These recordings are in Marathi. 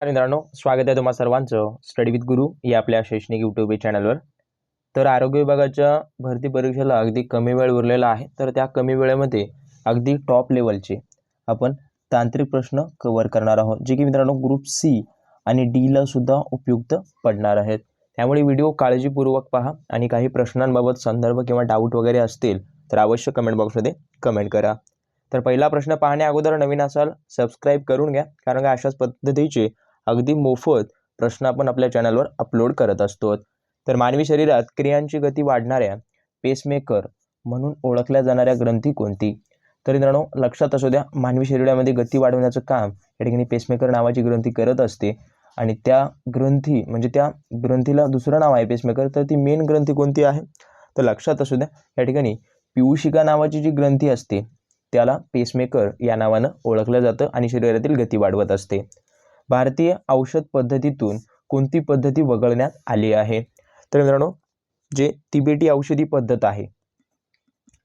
मित्रांनो, स्वागत आहे तुम्हा सर्वांचं स्टडी विथ गुरु या आपल्या शैक्षणिक यूट्यूब चॅनलवर. तर आरोग्य विभागाच्या भरती परीक्षेला अगदी कमी वेळ उरलेला आहे. तर त्या कमी वेळेमध्ये अगदी टॉप लेवलचे आपण तांत्रिक प्रश्न कव्हर करणार आहोत, जे की मित्रांनो ग्रुप सी आणि डीला सुद्धा उपयुक्त पडणार आहेत. त्यामुळे व्हिडिओ काळजीपूर्वक पहा आणि काही प्रश्नांबाबत संदर्भ किंवा डाऊट वगैरे असतील तर अवश्य कमेंट बॉक्समध्ये कमेंट करा. तर पहिला प्रश्न पाहण्या अगोदर नवीन असाल सबस्क्राईब करून घ्या, कारण का अशाच पद्धतीचे अगदी मोफत प्रश्न आपण आपल्या चॅनलवर अपलोड करत असतो. तर मानवी शरीरात क्रियांची गती वाढणाऱ्या पेसमेकर म्हणून ओळखल्या जाणाऱ्या ग्रंथी कोणती? तर मित्रांनो लक्षात असू द्या, मानवी शरीरामध्ये गती वाढवण्याचं काम या ठिकाणी पेसमेकर नावाची ग्रंथी करत असते. आणि त्या ग्रंथी म्हणजे त्या ग्रंथीला दुसरं नाव आहे पेसमेकर. तर ती मेन ग्रंथी कोणती आहे? तर लक्षात असू द्या, या ठिकाणी पियूषिका नावाची जी ग्रंथी असते त्याला पेसमेकर या नावानं ओळखलं जातं आणि शरीरातील गती वाढवत असते. भारतीय औषध पद्धतीतून कोणती पद्धती वगळण्यात आली आहे? तर मित्रांनो जे तिबेटी औषधी पद्धत आहे,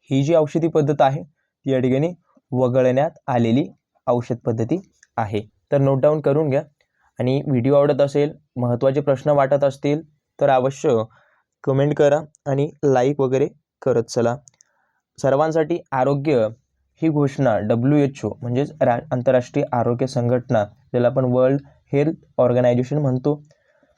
ही जी औषधी पद्धत आहे ती या ठिकाणी वगळण्यात आलेली औषध पद्धती आहे. तर नोट डाऊन करून घ्या. आणि व्हिडिओ आवडत असेल, महत्त्वाचे प्रश्न वाटत असतील तर अवश्य कमेंट करा आणि लाईक वगैरे करत चला. सर्वांसाठी आरोग्य ही घोषणा WHO म्हणजेच आंतरराष्ट्रीय आरोग्य संघटना, ज्याला आपण वर्ल्ड हेल्थ ऑर्गनायझेशन म्हणतो,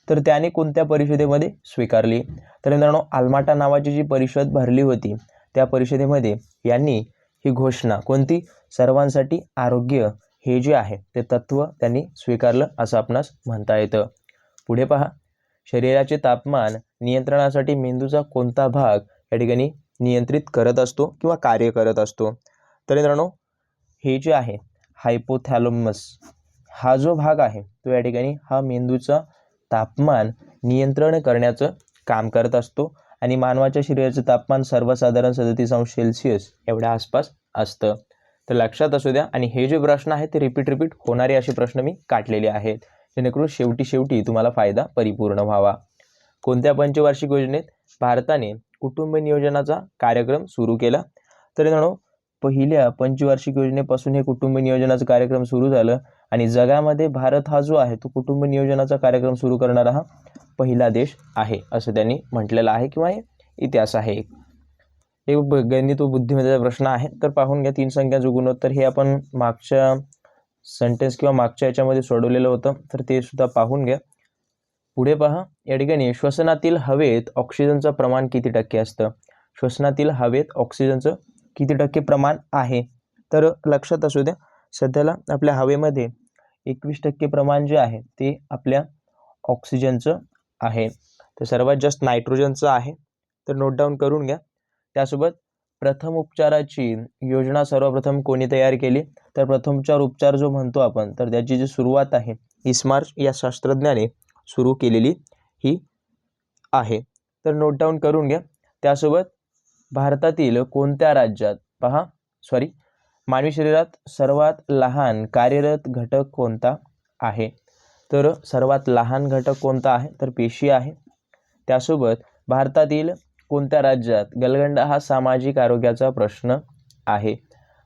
तर त्याने कोणत्या परिषदेमध्ये स्वीकारली? तर मित्रांनो आल्माटा नावाची जी परिषद भरली होती त्या परिषदेमध्ये यांनी ही घोषणा कोणती? सर्वांसाठी आरोग्य हे जे आहे ते तत्व त्यांनी स्वीकारलं असं आपणास म्हणता येतं. पुढे पहा, शरीराचे तापमान नियंत्रणासाठी मेंदूचा कोणता भाग या ठिकाणी नियंत्रित करत असतो किंवा कार्य करत असतो? तर मित्रांनो हे जे आहे हायपोथॅलॅमस हा जो भाग आहे तो या ठिकाणी हा मेंदूचा तापमान नियंत्रण करण्याचं काम करत असतो. आणि मानवाच्या शरीराचं तापमान सर्वसाधारण 37° एवढ्या आसपास असतं. तर लक्षात असू द्या. आणि हे जे प्रश्न आहेत ते रिपीट होणारे असे प्रश्न मी काढलेले आहेत, जेणेकरून शेवटी तुम्हाला फायदा परिपूर्ण व्हावा. कोणत्या पंचवार्षिक योजनेत भारताने कुटुंब नियोजनाचा कार्यक्रम सुरू केला? तर मित्रांनो पहिल्या पंचवार्षिक योजनेपासून हे कुटुंब नियोजनाचा कार्यक्रम सुरू झालं आणि जगामध्ये भारत हा जो आहे तो कुटुंब नियोजनाचा कार्यक्रम सुरू करणारा हा पहिला देश आहे असं त्यांनी म्हटलेलं आहे किंवा हे इतिहास आहे. एक गणित व बुद्धिमत्तेचा प्रश्न आहे. तर पाहून घ्या, 3 संख्यांचं गुणोत्तर हे आपण मागच्या सेंटेन्स किंवा मागच्या याच्यामध्ये सोडवलेलं होतं, तर ते सुद्धा पाहून घ्या. पुढे पहा, या ठिकाणी श्वसनातील हवेत ऑक्सिजनचं प्रमाण किती टक्के असतं? श्वसनातील हवेत ऑक्सिजनचं किती टक्के प्रमाण आहे? तर लक्षात असू द्या, सध्याला आपल्या हवेमध्ये 21% प्रमाण जे आहे ते आपल्या ऑक्सिजनचं आहे. तर सर्वात जास्त नायट्रोजनचं आहे. तर नोट डाऊन करून घ्या. त्यासोबत प्रथम उपचाराची योजना सर्वप्रथम कोणी तयार केली? तर प्रथमोपचार उपचार जो म्हणतो आपण, तर त्याची जी सुरुवात आहे इस्मार्च या शास्त्रज्ञाने सुरू केलेली ही आहे. तर नोट डाऊन करून घ्या. त्यासोबत भारतातील कोणत्या राज्यात मानवी शरीरात सर्वात लहान कार्यरत घटक कोणता आहे? तर सर्वात लहान घटक कोणता आहे? तर पेशी आहे. त्यासोबत भारतातील कोणत्या राज्यात गलगंड हा सामाजिक आरोग्याचा प्रश्न आहे?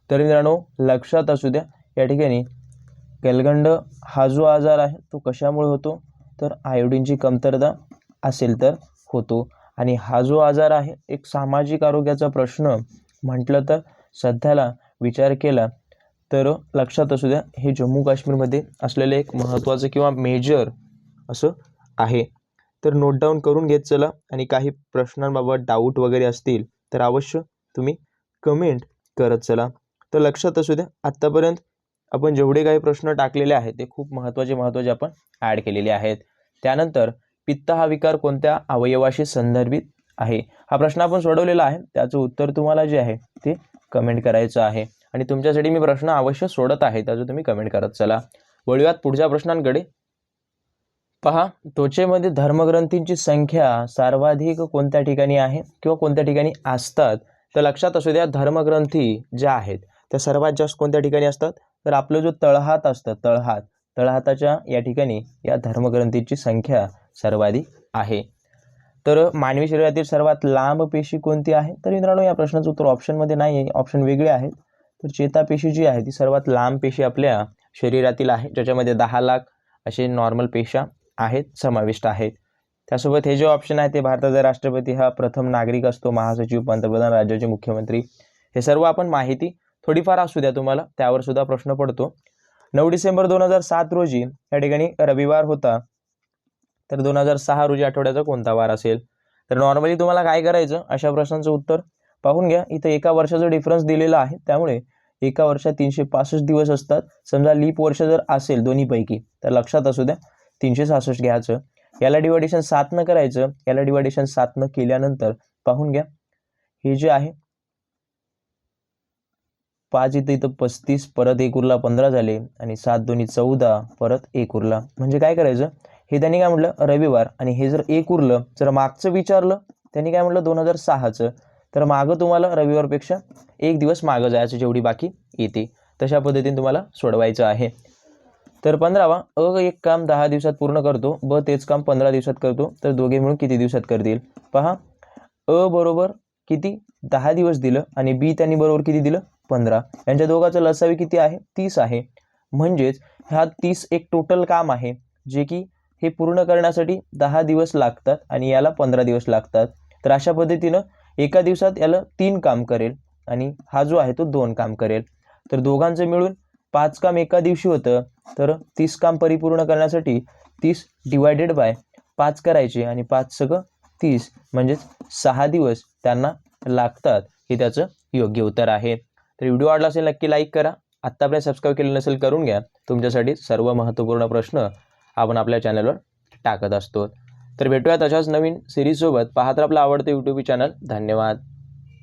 तर मित्रांनो लक्षात असू द्या, या ठिकाणी गलगंड हा जो आजार आहे तो कशामुळे होतो? तर आयोडीनची कमतरता असेल तर होतो. आणि हा जो आजार आहे एक सामाजिक आरोग्याचा प्रश्न म्हटलं तर सध्याला विचार केला तर लक्षात असू द्या, हे जम्मू काश्मीरमध्ये असलेलं एक महत्त्वाचं किंवा मेजर असं आहे. तर नोट डाऊन करून घेत चला. आणि काही प्रश्नांबाबत डाऊट वगैरे असतील तर अवश्य तुम्ही कमेंट करत चला. तर लक्षात असू द्या, आत्तापर्यंत आपण जेवढे काही प्रश्न टाकलेले आहेत ते खूप महत्त्वाचे आपण ॲड केलेले आहेत. त्यानंतर पित्त हा विकार कोणत्या अवयवाशी संदर्भित आहे? हा प्रश्न आपण सोडवलेला आहे, त्याचं उत्तर तुम्हाला जे आहे ते कमेंट करायचं आहे. आणि तुमच्यासाठी मी प्रश्न अवश्य सोडत आहे, त्याचं तुम्ही कमेंट करत चला. वळूयात पुढच्या प्रश्नांकडे. पहा, त्वचेमध्ये धर्मग्रंथींची संख्या सर्वाधिक कोणत्या ठिकाणी आहे किंवा कोणत्या ठिकाणी असतात? तर लक्षात असू द्या, धर्मग्रंथी ज्या आहेत त्या सर्वात जास्त कोणत्या ठिकाणी असतात? तर आपलं जो तळहात असतं, तळहाताच्या या ठिकाणी या धर्मग्रंथीची संख्या सर्वाधिक आहे. तर मानवी शरीरातील सर्वात लांब पेशी कोणती आहे? तर मित्रांनो या प्रश्नाचं उत्तर ऑप्शनमध्ये नाही आहे, ऑप्शन वेगळे आहेत. तर चेतापेशी जी आहे ती सर्वात लांब पेशी आपल्या शरीरातील आहे, ज्याच्यामध्ये 10 लाख असे नॉर्मल पेशा आहेत समाविष्ट आहेत. त्यासोबत हे जे ऑप्शन आहे ते भारताचा राष्ट्रपती हा प्रथम नागरिक असतो, महासचिव, पंतप्रधान, राज्याचे मुख्यमंत्री, हे सर्व आपण माहिती थोडीफार असू द्या तुम्हाला, त्यावर सुद्धा प्रश्न पडतो. 9 डिसेंबर 2007 रोजी या ठिकाणी रविवार होता, तर 2006 रोजी आठवड्याचा कोणता वार असेल? तर नॉर्मली तुम्हाला काय करायचं, अशा प्रश्नांचं उत्तर पाहून घ्या. इथं एका वर्षाचा डिफरन्स दिलेला आहे, त्यामुळे एका वर्षात 365 दिवस असतात. समजा लीप वर्ष जर असेल दोन्हीपैकी तर लक्षात असू द्या 366 घ्यायचं. याला डिवायडेशन 7 न करायचं, याला डिवायडेशन 7 न केल्यानंतर पाहून घ्या हे जे आहे 5 इथं 35, परत 1 उरला 15 झाले, आणि 7 दोन्ही 14, परत 1 उरला. म्हणजे काय करायचं, हे त्यांनी काय म्हटलं रविवार, आणि हे जर 1 उरलं, जर मागचं विचारलं त्यांनी काय म्हटलं 2006चं, तर मागं तुम्हाला रविवारपेक्षा 1 दिवस मागं जायचं, जेवढी बाकी येते तशा पद्धतीने तुम्हाला सोडवायचं आहे. तर 15वा, एक काम 10 दिवसात पूर्ण करतो, ब तेच काम 15 दिवसात करतो, तर दोघे मिळून किती दिवसात करतील? पहा, बरोबर किती 10 दिवस दिलं, आणि बी त्यांनी बरोबर किती दिलं 15. यांच्या दोघांचं लसावी किती आहे? 30 आहे. म्हणजेच ह्या 30 एक टोटल काम आहे, जे की हे पूर्ण करण्यासाठी 10 दिवस लागतात आणि याला 15 दिवस लागतात. तर अशा पद्धतीनं एका दिवसात याला 3 काम करेल आणि हा जो आहे तो 2 काम करेल. तर दोघांचं मिळून 5 काम एका दिवशी होतं. तर 30 काम परिपूर्ण करण्यासाठी 30 डिवायडेड बाय 5 करायचे, आणि 5 सगळं 30, म्हणजेच 6 दिवस त्यांना लागतात. हे त्याचं योग्य उत्तर आहे. तर व्हिडिओ आवडला असेल नक्की लाईक करा. आत्तापर्यंत सबस्क्राईब केलं नसेल करून घ्या. तुमच्यासाठी सर्व महत्त्वपूर्ण प्रश्न आपण आपल्या चॅनलवर टाकत असतो. तर भेटूयात अशाच नवीन सिरीजसोबत. पाहत आपलं आवडतं यूट्यूब चॅनल. धन्यवाद.